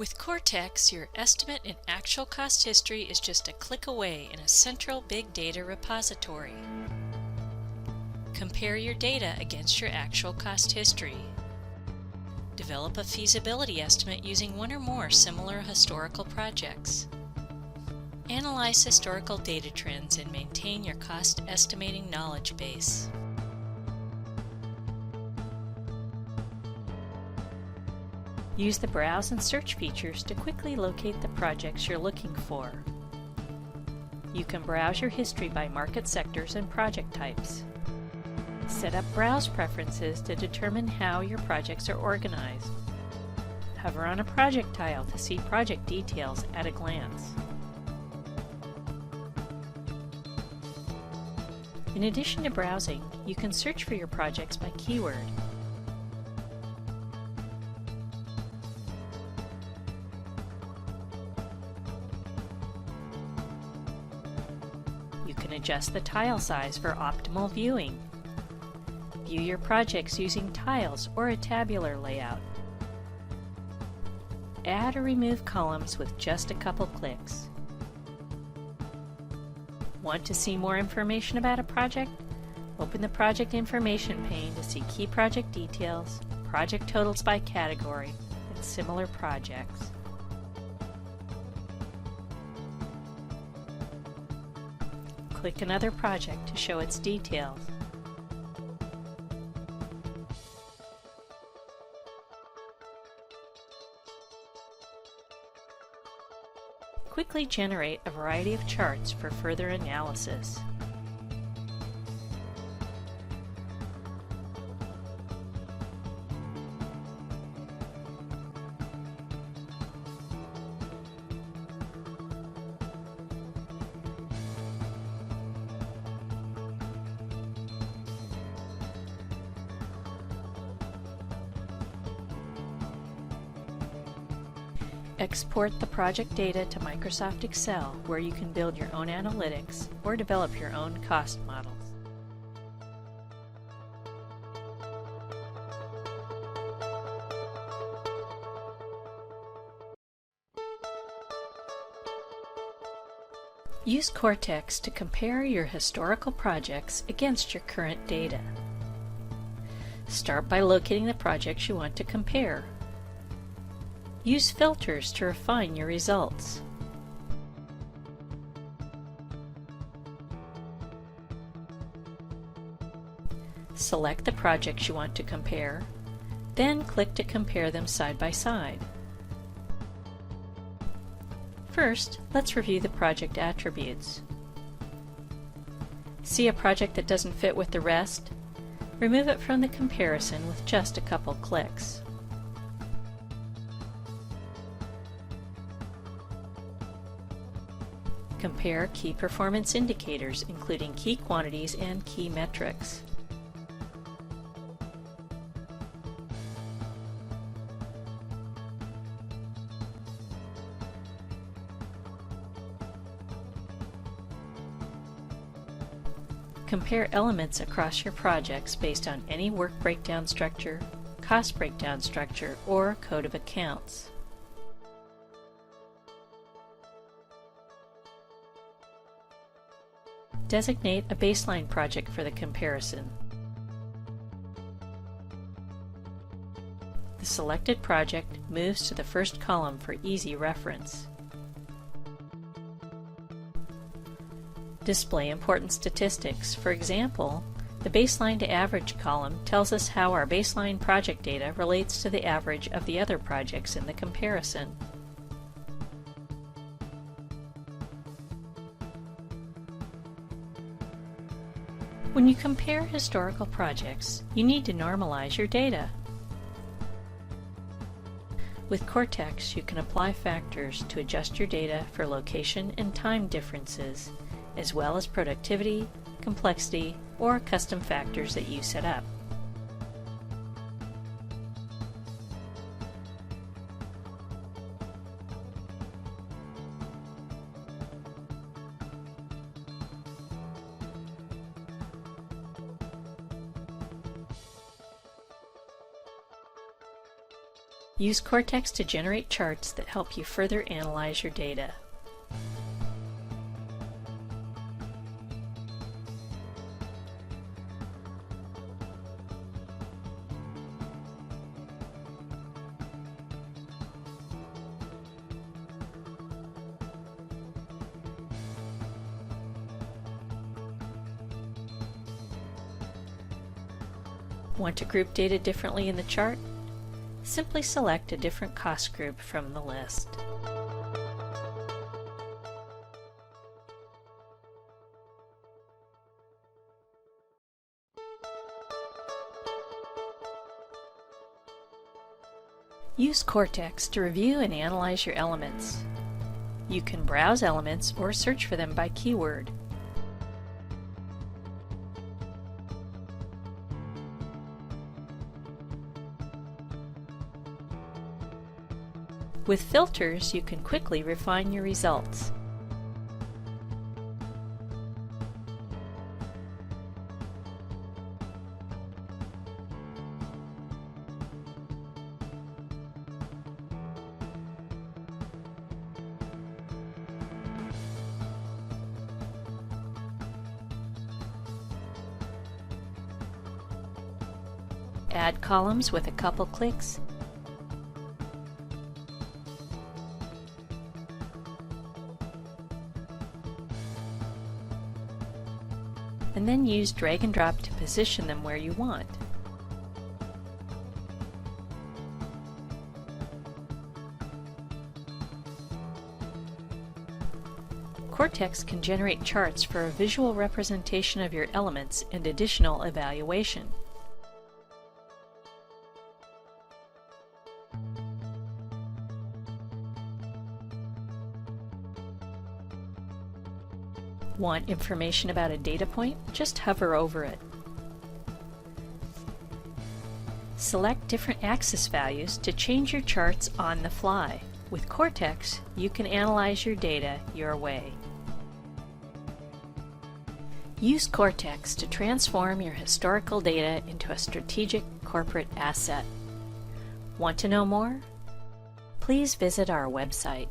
With Cortex, your estimate and actual cost history is just a click away in a central big data repository. Compare your data against your actual cost history. Develop a feasibility estimate using one or more similar historical projects. Analyze historical data trends and maintain your cost estimating knowledge base. Use the Browse and Search features to quickly locate the projects you're looking for. You can browse your history by market sectors and project types. Set up browse preferences to determine how your projects are organized. Hover on a project tile to see project details at a glance. In addition to browsing, you can search for your projects by keyword. You can adjust the tile size for optimal viewing. View your projects using tiles or a tabular layout. Add or remove columns with just a couple clicks. Want to see more information about a project? Open the Project Information pane to see key project details, project totals by category, and similar projects. Click another project to show its details. Quickly generate a variety of charts for further analysis. Export the project data to Microsoft Excel, where you can build your own analytics or develop your own cost models. Use Cortex to compare your historical projects against your current data. Start by locating the projects you want to compare. Use filters to refine your results. Select the projects you want to compare, then click to compare them side by side. First, let's review the project attributes. See a project that doesn't fit with the rest? Remove it from the comparison with just a couple clicks. Compare key performance indicators, including key quantities and key metrics. Compare elements across your projects based on any work breakdown structure, cost breakdown structure, or code of accounts. Designate a baseline project for the comparison. The selected project moves to the first column for easy reference. Display important statistics. For example, the baseline to average column tells us how our baseline project data relates to the average of the other projects in the comparison. When you compare historical projects, you need to normalize your data. With Cortex, you can apply factors to adjust your data for location and time differences, as well as productivity, complexity, or custom factors that you set up. Use Cortex to generate charts that help you further analyze your data. Want to group data differently in the chart? Simply select a different cost group from the list. Use Cortex to review and analyze your elements. You can browse elements or search for them by keyword. With filters, you can quickly refine your results. Add columns with a couple clicks. And then use drag and drop to position them where you want. Cortex can generate charts for a visual representation of your elements and additional evaluation. Want information about a data point? Just hover over it. Select different axis values to change your charts on the fly. With Cortex, you can analyze your data your way. Use Cortex to transform your historical data into a strategic corporate asset. Want to know more? Please visit our website.